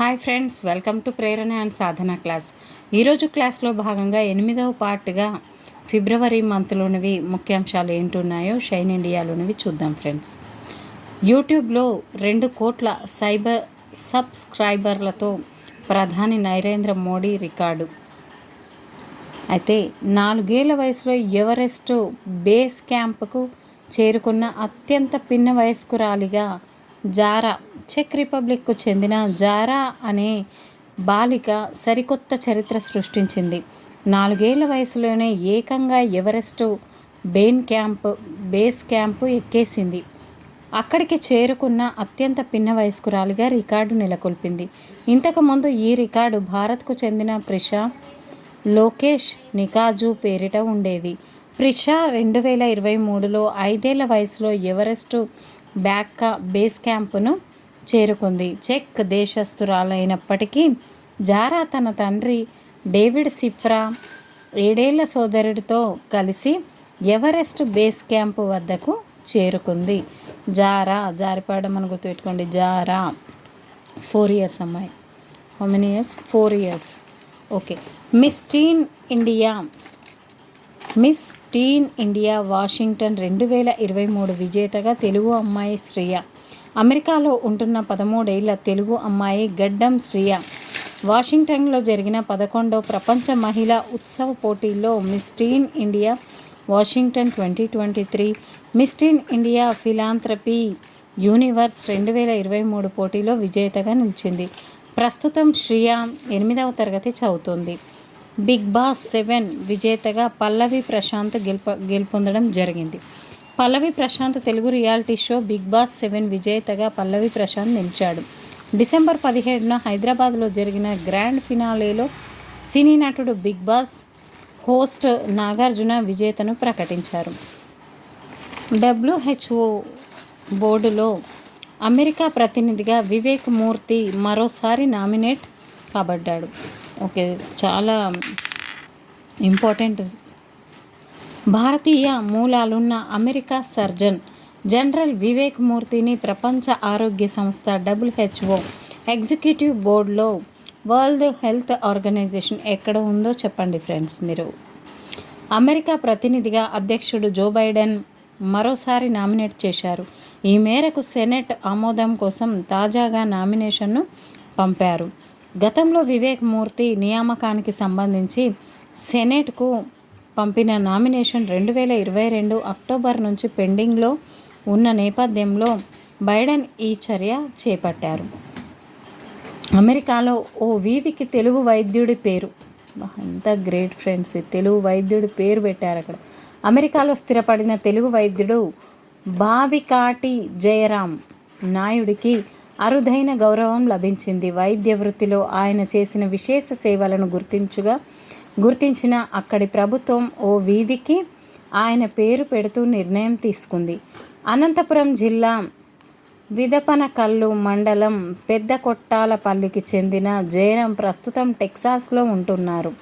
Hi friends, welcome to Prerana and Sadhana class. ఈరోజు క్లాస్లో భాగంగా 8వ పార్ట్గా ఫిబ్రవరి మంత్లోనివి ముఖ్యాంశాలు ఏంటున్నాయో షైన్ ఇండియాలోనివి చూద్దాం ఫ్రెండ్స్. యూట్యూబ్లో 2 కోట్ల సబ్స్క్రైబర్లతో ప్రధాని నరేంద్ర మోడీ రికార్డు. అయితే 4 ఏళ్ల వయసులో ఎవరెస్ట్ బేస్ క్యాంప్కు చేరుకున్న అత్యంత పిన్న వయస్కురాలిగా జారా, చెక్ రిపబ్లిక్కు చెందిన జారా అనే బాలిక సరికొత్త చరిత్ర సృష్టించింది. 4 ఏళ్ల వయసులోనే ఏకంగా ఎవరెస్ట్ బేస్ క్యాంపు ఎక్కేసింది. అక్కడికి చేరుకున్న అత్యంత పిన్న వయస్కురాలిగా రికార్డు నెలకొల్పింది. ఇంతకుముందు ఈ రికార్డు భారత్కు చెందిన ప్రిషా లోకేష్ నికాజు పేరిట ఉండేది. ప్రిషా 2023లో 5 ఏళ్ల వయసులో ఎవరెస్ట్ బేస్ క్యాంపును చేరుకుంది. చెక్ దేశస్థురాలైనప్పటికీ జారా తన తండ్రి డేవిడ్ సిఫ్రా 7 ఏళ్ల సోదరుడితో కలిసి ఎవరెస్ట్ బేస్ క్యాంపు వద్దకు చేరుకుంది. జారిపాడడం అని గుర్తుపెట్టుకోండి. జారా 4 years అమ్మాయి. How many years? 4 years. Okay. Miss teen India Washington 2023 విజేతగా తెలుగు అమ్మాయి శ్రియ. అమెరికాలో ఉంటున్న 13 ఏళ్ల తెలుగు అమ్మాయి గడ్డం శ్రియ వాషింగ్టన్లో జరిగిన 11వ ప్రపంచ మహిళా ఉత్సవ పోటీల్లో miss teen India Washington 2023, miss teen India philanthropy universe 2023 పోటీలో విజేతగా నిలిచింది. ప్రస్తుతం శ్రియ 8వ తరగతి చదువుతోంది. బిగ్ బాస్ 7 విజేతగా పల్లవి ప్రశాంత్ గెలుపొందడం జరిగింది. Pallavi Prashanth Telugu reality show Bigg Boss 7 విజేతగా పల్లవి ప్రశాంత్ నిలిచాడు. డిసెంబర్ 17న హైదరాబాద్లో జరిగిన గ్రాండ్ ఫినాలేలో సినీ నటుడు బిగ్ బాస్ హోస్ట్ నాగార్జున విజేతను ప్రకటించారు. WHO బోర్డులో అమెరికా ప్రతినిధిగా వివేక్ మూర్తి మరోసారి నామినేట్ కాబడ్డాడు. ఓకే, చాలా ఇంపార్టెంట్. భారతీయ మూలాలున్న అమెరికా సర్జన్ జనరల్ వివేక్ మూర్తిని ప్రపంచ ఆరోగ్య సంస్థ WHO ఎగ్జిక్యూటివ్ బోర్డులో వరల్డ్ హెల్త్ ఆర్గనైజేషన్ ఎక్కడ ఉందో చెప్పండి ఫ్రెండ్స్ మీరు. అమెరికా ప్రతినిధిగా అధ్యక్షుడు జో బైడెన్ మరోసారి నామినేట్ చేశారు. ఈ మేరకు సెనెట్ ఆమోదం కోసం తాజాగా నామినేషన్ను పంపారు. గతంలో వివేక్ మూర్తి నియామకానికి సంబంధించి సెనెట్కు పంపిన నామినేషన్ 2022 అక్టోబర్ నుంచి పెండింగ్లో ఉన్న నేపథ్యంలో బైడెన్ ఈ చర్య చేపట్టారు. అమెరికాలో ఓ వీధికి తెలుగు వైద్యుడి పేరు. ఎంత గ్రేట్ ఫ్రెండ్స్, తెలుగు వైద్యుడి పేరు పెట్టారు అక్కడ. అమెరికాలో స్థిరపడిన తెలుగు వైద్యుడు బావికాటి జయరాం నాయుడికి అరుదైన గౌరవం లభించింది. వైద్య వృత్తిలో ఆయన చేసిన విశేష సేవలను గుర్తించిన అక్కడి ప్రభుత్వం ఓ వీధికి ఆయన పేరు పెడుతూ నిర్ణయం తీసుకుంది. అనంతపురం జిల్లా విదపనకల్లు మండలం పెద్ద కొట్టాలపల్లికి చెందిన జయరాం ప్రస్తుతం టెక్సాస్లో ఉంటున్నారు.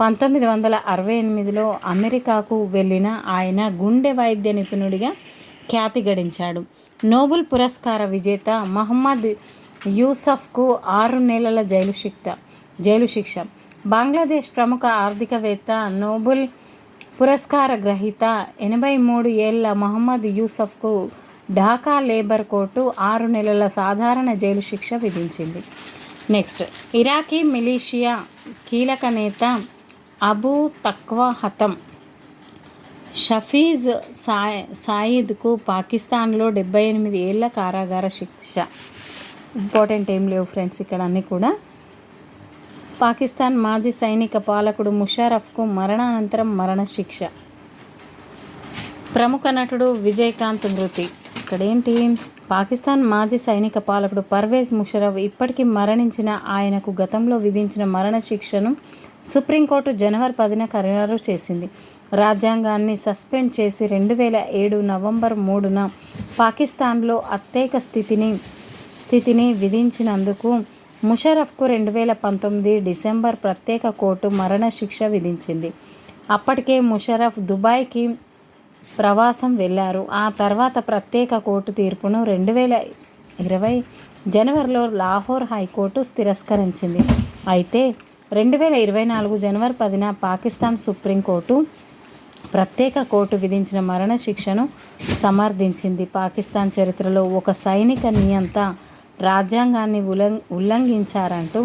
1968లో అమెరికాకు వెళ్ళిన ఆయన గుండె వైద్య నిపుణుడిగా ఖ్యాతి గడించాడు. నోబెల్ పురస్కార విజేత మహమ్మద్ యూసఫ్కు 6 నెలల జైలు శిక్ష. బంగ్లాదేశ్ ప్రముఖ ఆర్థికవేత్త, నోబెల్ పురస్కార గ్రహీత 83 ఏళ్ల మహమ్మద్ యూసఫ్కు ఢాకా లేబర్ కోర్టు 6 నెలల సాధారణ జైలు శిక్ష విధించింది. నెక్స్ట్, ఇరాకీ మిలీషియా కీలక నేత అబూ తక్వా హతం. షఫీజ్ సాయిద్కు పాకిస్తాన్లో 78 ఏళ్ల కారాగార శిక్ష. ఇంపార్టెంట్ ఏం లేవు ఫ్రెండ్స్ ఇక్కడ అన్నీ కూడా. పాకిస్తాన్ మాజీ సైనిక పాలకుడు ముషర్రఫ్కు మరణానంతరం మరణశిక్ష. ప్రముఖ నటుడు విజయకాంత్ మృతి. ఇక్కడేంటి, పాకిస్తాన్ మాజీ సైనిక పాలకుడు పర్వేజ్ ముషర్రఫ్ ఇప్పటికీ మరణించిన ఆయనకు గతంలో విధించిన మరణశిక్షను సుప్రీంకోర్టు జనవరి 10న ఖరారు చేసింది. రాజ్యాంగాన్ని సస్పెండ్ చేసి 2007 నవంబర్ 3న పాకిస్తాన్లో అత్యయిక స్థితిని విధించినందుకు ముషర్రఫ్కు 2019 డిసెంబర్ ప్రత్యేక కోర్టు మరణశిక్ష విధించింది. అప్పటికే ముషర్రఫ్ దుబాయ్కి ప్రవాసం వెళ్లారు. ఆ తర్వాత ప్రత్యేక కోర్టు తీర్పును 2020 జనవరిలో లాహోర్ హైకోర్టు తిరస్కరించింది. అయితే 2024 జనవరి 10న పాకిస్తాన్ సుప్రీంకోర్టు ప్రత్యేక కోర్టు విధించిన మరణశిక్షను సమర్థించింది. పాకిస్తాన్ చరిత్రలో ఒక సైనిక నియంత రాజ్యాంగాన్ని ఉల్లంఘించారంటూ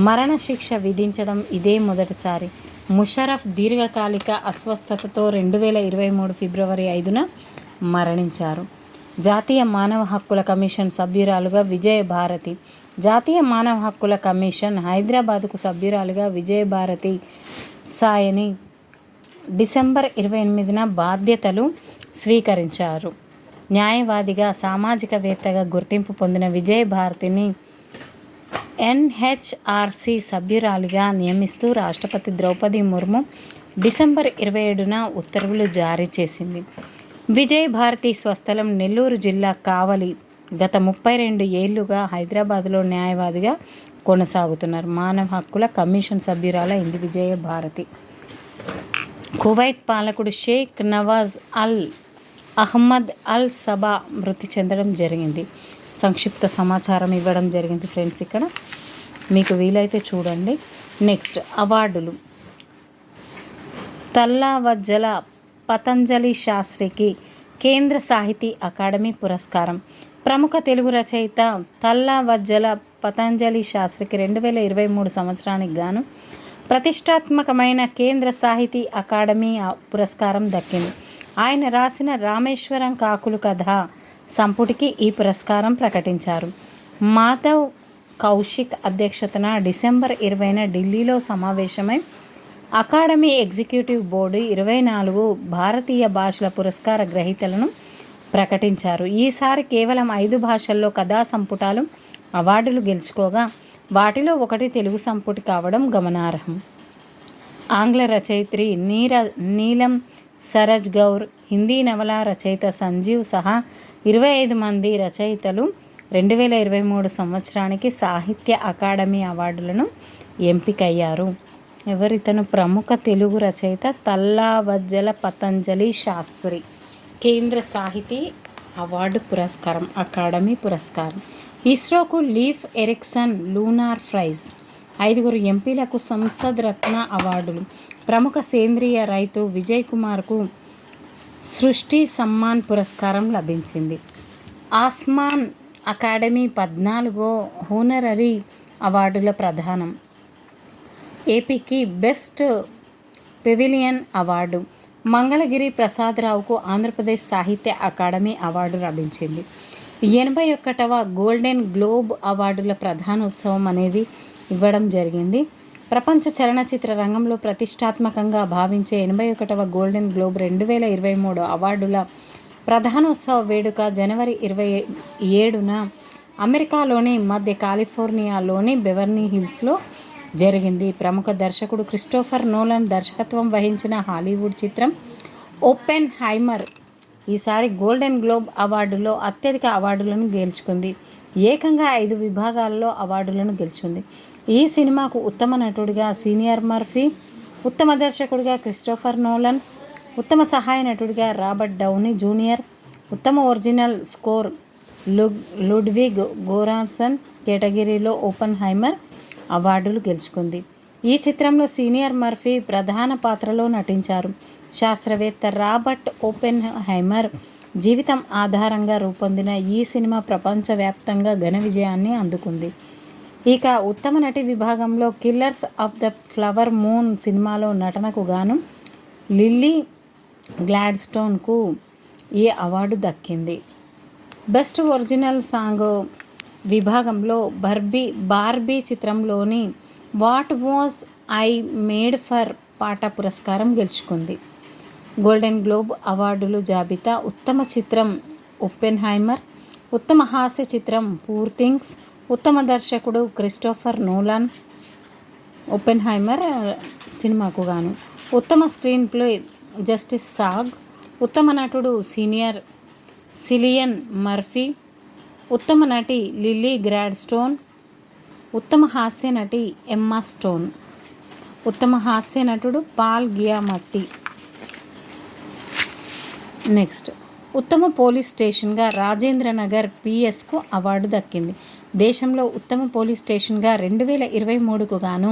మరణశిక్ష విధించడం ఇదే మొదటిసారి. ముషర్రఫ్ దీర్ఘకాలిక అస్వస్థతతో 2023 ఫిబ్రవరి 5న మరణించారు. జాతీయ మానవ హక్కుల కమిషన్ సభ్యురాలుగా విజయభారతి. జాతీయ మానవ హక్కుల కమిషన్ హైదరాబాదుకు సభ్యురాలుగా విజయభారతి సాయని డిసెంబర్ 28న బాధ్యతలు స్వీకరించారు. న్యాయవాదిగా, సామాజికవేత్తగా గుర్తింపు పొందిన విజయభారతిని ఎన్హెచ్ఆర్సీ సభ్యురాలిగా నియమిస్తూ రాష్ట్రపతి ద్రౌపది ముర్ము డిసెంబర్ 27న ఉత్తర్వులు జారీ చేసింది. విజయభారతి స్వస్థలం నెల్లూరు జిల్లా కావలి. గత 32 ఏళ్లుగా హైదరాబాద్లో న్యాయవాదిగా కొనసాగుతున్నారు. మానవ హక్కుల కమిషన్ సభ్యురాలైంది విజయభారతి. కువైట్ పాలకుడు షేక్ నవాజ్ అల్ అహ్మద్ అల్ సబా మృతి చెందడం జరిగింది. సంక్షిప్త సమాచారం ఇవ్వడం జరిగింది ఫ్రెండ్స్. ఇక్కడ మీకు వీలైతే చూడండి. నెక్స్ట్ అవార్డులు. తల్లావజ్జల పతంజలి శాస్త్రికి కేంద్ర సాహితీ అకాడమీ పురస్కారం. ప్రముఖ తెలుగు రచయిత తల్లావజ్జల పతంజలి శాస్త్రికి 2023 సంవత్సరానికి గాను ప్రతిష్టాత్మకమైన కేంద్ర సాహితీ అకాడమీ పురస్కారం దక్కింది. ఆయన రాసిన రామేశ్వరం కాకులు కథ సంపుటికి ఈ పురస్కారం ప్రకటించారు. మాధవ్ కౌశిక్ అధ్యక్షతన డిసెంబర్ 20న ఢిల్లీలో సమావేశమై అకాడమీ ఎగ్జిక్యూటివ్ బోర్డు 24 భారతీయ భాషల పురస్కార గ్రహీతలను ప్రకటించారు. ఈసారి కేవలం 5 భాషల్లో కథా సంపుటాలు అవార్డులు గెలుచుకోగా వాటిలో ఒకటి తెలుగు సంపుటి కావడం గమనార్హం. ఆంగ్ల రచయిత్రి నీలం సరజ్ గౌర్, హిందీ నవల రచయిత సంజీవ్ సహా 25 మంది రచయితలు 2023 సంవత్సరానికి సాహిత్య అకాడమీ అవార్డులను ఎంపికయ్యారు. ఎవరితను? ప్రముఖ తెలుగు రచయిత తల్లావజ్జల పతంజలి శాస్త్రి. కేంద్ర సాహితీ అవార్డు పురస్కారం, అకాడమీ పురస్కారం. ఇస్రోకు లీఫ్ ఎరిక్సన్ లూనార్ ప్రైజ్. 5 ఎంపీలకు సంసద్ రత్న అవార్డులు. ప్రముఖ సేంద్రియ రైతు విజయ్ కుమార్కు సృష్టి సమ్మాన్ పురస్కారం లభించింది. ఆస్మాన్ అకాడమీ 14వ హోనరరీ అవార్డుల ప్రదానం. ఏపీకి బెస్ట్ పెవిలియన్ అవార్డు. మంగళగిరి ప్రసాదరావుకు ఆంధ్రప్రదేశ్ సాహిత్య అకాడమీ అవార్డు లభించింది. 81వ గోల్డెన్ గ్లోబ్ అవార్డుల ప్రధానోత్సవం అనేది ఇవ్వడం జరిగింది. ప్రపంచ చలనచిత్ర రంగంలో ప్రతిష్టాత్మకంగా భావించే 81వ గోల్డెన్ గ్లోబ్ 2023 అవార్డుల ప్రధానోత్సవ వేడుక జనవరి 27న అమెరికాలోని మధ్య కాలిఫోర్నియాలోని బెవర్లీ హిల్స్లో జరిగింది. ప్రముఖ దర్శకుడు క్రిస్టోఫర్ నోలన్ దర్శకత్వం వహించిన హాలీవుడ్ చిత్రం ఓపెన్ హైమర్ ఈసారి గోల్డెన్ గ్లోబ్ అవార్డులో అత్యధిక అవార్డులను గెలుచుకుంది. ఏకంగా 5 విభాగాల్లో అవార్డులను గెలుచుకుంది. ఈ సినిమాకు ఉత్తమ నటుడిగా సిలియన్ మర్ఫీ, ఉత్తమ దర్శకుడిగా క్రిస్టోఫర్ నోలన్, ఉత్తమ సహాయ నటుడిగా రాబర్ట్ డౌనీ జూనియర్, ఉత్తమ ఒరిజినల్ స్కోర్ లుడ్విగ్ గోరాన్సన్ కేటగిరీలో ఓపెన్ హైమర్ అవార్డులు గెలుచుకుంది. ఈ చిత్రంలో సిలియన్ మర్ఫీ ప్రధాన పాత్రలో నటించారు. శాస్త్రవేత్త రాబర్ట్ ఓపెన్ హైమర్ జీవితం ఆధారంగా రూపొందిన ఈ సినిమా ప్రపంచవ్యాప్తంగా ఘన విజయాన్ని అందుకుంది. ఇక ఉత్తమ నటి విభాగంలో killers of the flower moon సినిమాలో నటనకు గాను లిల్లీ గ్లాడ్స్టోన్కు ఈ అవార్డు దక్కింది. బెస్ట్ ఒరిజినల్ సాంగ్ విభాగంలో బార్బీ చిత్రంలోని what was I made for పాట పురస్కారం గెలుచుకుంది. గోల్డెన్ గ్లోబ్ అవార్డులు జాబితా. ఉత్తమ చిత్రం ఓపెన్ హైమర్, ఉత్తమ హాస్య చిత్రం పూర్ థింగ్స్, ఉత్తమ దర్శకుడు క్రిస్టోఫర్ నోలన్ ఓపెన్ హైమర్ సినిమాకు గాను, ఉత్తమ స్క్రీన్ ప్లే జస్టిస్ సాగ్, ఉత్తమ నటుడు సిలియన్ మర్ఫీ, ఉత్తమ నటి లిల్లీ గ్లాడ్స్టోన్, ఉత్తమ హాస్య నటి ఎమ్మా స్టోన్, ఉత్తమ హాస్య నటుడు పాల్ గియామట్టి. నెక్స్ట్ ఉత్తమ పోలీస్ స్టేషన్గా రాజేంద్ర నగర్ పిఎస్కు అవార్డు దక్కింది. దేశంలో ఉత్తమ పోలీస్ స్టేషన్గా 2023కు గాను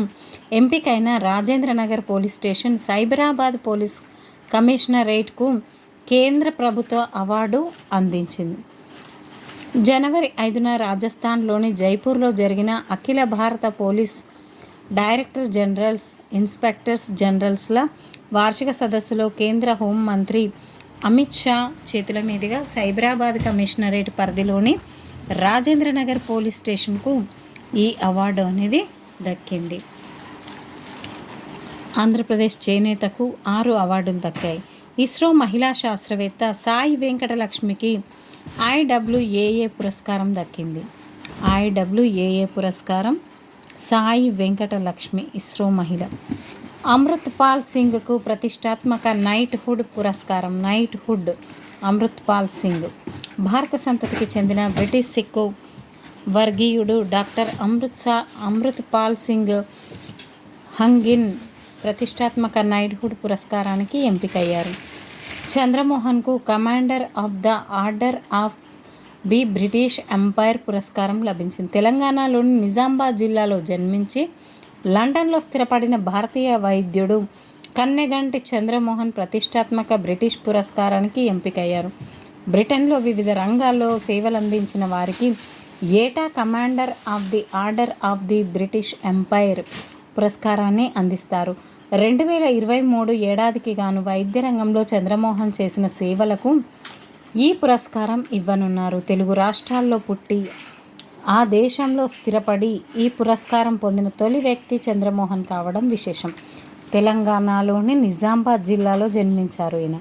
ఎంపికైన Rajendranagar police station Cyberabad police కమిషనరేట్కు కేంద్ర ప్రభుత్వ అవార్డు అందించింది. జనవరి 5న రాజస్థాన్లోని జైపూర్లో జరిగిన అఖిల భారత పోలీస్ డైరెక్టర్ జనరల్స్, ఇన్స్పెక్టర్స్ జనరల్స్ల వార్షిక సదస్సులో కేంద్ర హోంమంత్రి అమిత్ షా చేతుల మీదుగా సైబరాబాద్ కమిషనరేట్ పరిధిలోని రాజేంద్రనగర్ పోలీస్ స్టేషన్కు ఈ అవార్డు అనేది దక్కింది. ఆంధ్రప్రదేశ్ చేనేతకు 6 అవార్డులు దక్కాయి. ఇస్రో మహిళా శాస్త్రవేత్త సాయి వెంకటలక్ష్మికి IWAA పురస్కారం దక్కింది. IWAA పురస్కారం సాయి వెంకటలక్ష్మి, ఇస్రో మహిళ. అమృత్ పాల్ సింగ్కు ప్రతిష్టాత్మక నైట్హుడ్ పురస్కారం. నైట్హుడ్ అమృత్ పాల్ సింగ్ భారత సంతతికి చెందిన బ్రిటిష్ సిక్కు వర్గీయుడు డాక్టర్ అమృత్ పాల్ సింగ్ హంగిన్ ప్రతిష్టాత్మక నైట్హుడ్ పురస్కారానికి ఎంపికయ్యారు. చంద్రమోహన్కు commander of the order of the British empire పురస్కారం లభించింది. తెలంగాణలోని నిజామాబాద్ జిల్లాలో జన్మించి లండన్లో స్థిరపడిన భారతీయ వైద్యుడు కన్నెగంటి చంద్రమోహన్ ప్రతిష్టాత్మక బ్రిటిష్ పురస్కారానికి ఎంపికయ్యారు. బ్రిటన్లో వివిధ రంగాల్లో సేవలందించిన వారికి ఏటా commander of the order of the British umpire పురస్కారాన్ని అందిస్తారు. 2023 ఏడాదికి గాను వైద్య రంగంలో చంద్రమోహన్ చేసిన సేవలకు ఈ పురస్కారం ఇవ్వనున్నారు. తెలుగు రాష్ట్రాల్లో పుట్టి ఆ దేశంలో స్థిరపడి ఈ పురస్కారం పొందిన తొలి వ్యక్తి చంద్రమోహన్ కావడం విశేషం. తెలంగాణలోని నిజామాబాద్ జిల్లాలో జన్మించారు ఈయన.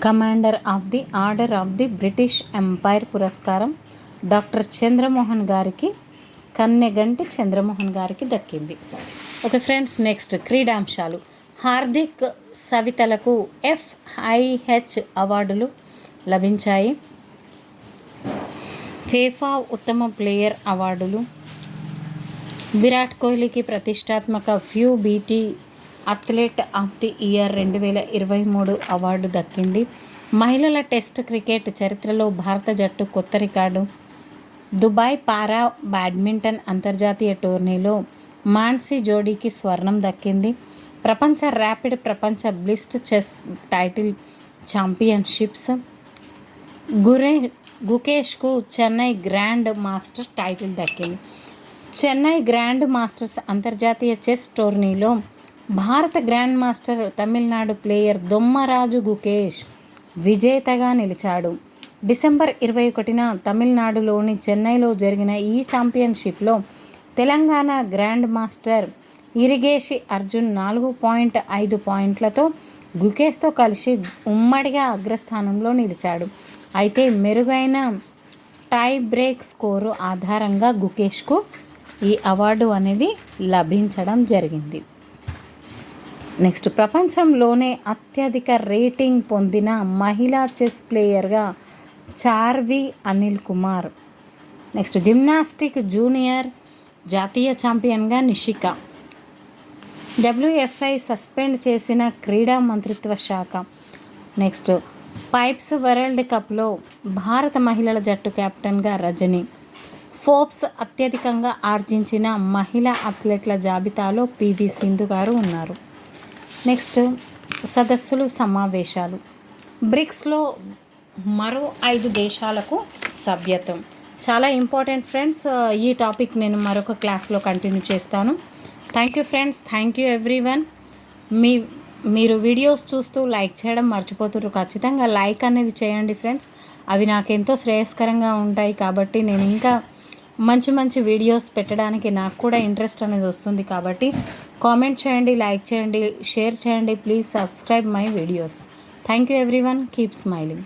Commander of the order of the British empire పురస్కారం డాక్టర్ చంద్రమోహన్ గారికి, కన్నెగంటి చంద్రమోహన్ గారికి దక్కింది. ఓకే ఫ్రెండ్స్, నెక్స్ట్ క్రీడాంశాలు. హార్దిక్, సవితలకు FIH అవార్డులు లభించాయి. ఫీఫా ఉత్తమ ప్లేయర్ అవార్డులు. విరాట్ కోహ్లీకి ప్రతిష్టాత్మక WBT athlete of the year 2023 award దక్కింది. మహిళల టెస్ట్ క్రికెట్ చరిత్రలో భారత జట్టు కొత్త రికార్డు. దుబాయ్ పారా బ్యాడ్మింటన్ అంతర్జాతీయ టోర్నీలో మాన్సీ జోడీకి స్వర్ణం దక్కింది. ప్రపంచ బ్లిస్ట్ చెస్ టైటిల్ ఛాంపియన్షిప్స్. గుకేష్కు చెన్నై గ్రాండ్ మాస్టర్ టైటిల్ దక్కింది. చెన్నై గ్రాండ్ మాస్టర్స్ అంతర్జాతీయ చెస్ టోర్నీలో భారత grand master Tamil Nadu player Dommaraju Gukesh విజేతగా నిలిచాడు. డిసెంబర్ 21న తమిళనాడులోని చెన్నైలో జరిగిన ఈ ఛాంపియన్షిప్లో తెలంగాణ గ్రాండ్ మాస్టర్ ఇరిగేషి అర్జున్ 4.5 పాయింట్లతో గుకేష్తో కలిసి ఉమ్మడిగా అగ్రస్థానంలో నిలిచాడు. అయితే మెరుగైన టై బ్రేక్ స్కోరు ఆధారంగా గుకేష్కు ఈ అవార్డు అనేది లభించడం జరిగింది. నెక్స్ట్, ప్రపంచంలోనే అత్యధిక రేటింగ్ పొందిన మహిళా చెస్ ప్లేయర్గా Charvi Anil Kumar. Next, gymnastic junior జాతీయ ఛాంపియన్గా నిషిక. WFI సస్పెండ్ చేసిన క్రీడా మంత్రిత్వ శాఖ. నెక్స్ట్, పైప్స్ వరల్డ్ కప్లో భారత మహిళల జట్టు కెప్టెన్గా రజని. ఫోర్బ్స్ అత్యధికంగా ఆర్జించిన మహిళా అథ్లెట్ల జాబితాలో PV సింధు గారు ఉన్నారు. నెక్స్ట్, సదస్సులు, సమావేశాలు. బ్రిక్స్లో మరో 5 దేశాలకు సభ్యత్వం. చాలా ఇంపార్టెంట్ ఫ్రెండ్స్. ఈ టాపిక్ నేను మరొక క్లాస్లో కంటిన్యూ చేస్తాను. Thank you friends, thank you everyone. మీరు వీడియోస్ చూస్తూ లైక్ చేయడం మర్చిపోతున్నారు. ఖచ్చితంగా లైక్ అనేది చేయండి ఫ్రెండ్స్. అవి నాకెంతో శ్రేయస్కరంగా ఉంటాయి కాబట్టి నేను ఇంకా మంచి వీడియోస్ పెట్టడానికి నాకు కూడా ఇంట్రెస్ట్ అనేది వస్తుంది. కాబట్టి కామెంట్ చేయండి, లైక్ చేయండి, షేర్ చేయండి. Please subscribe my videos. Thank you everyone. Keep smiling.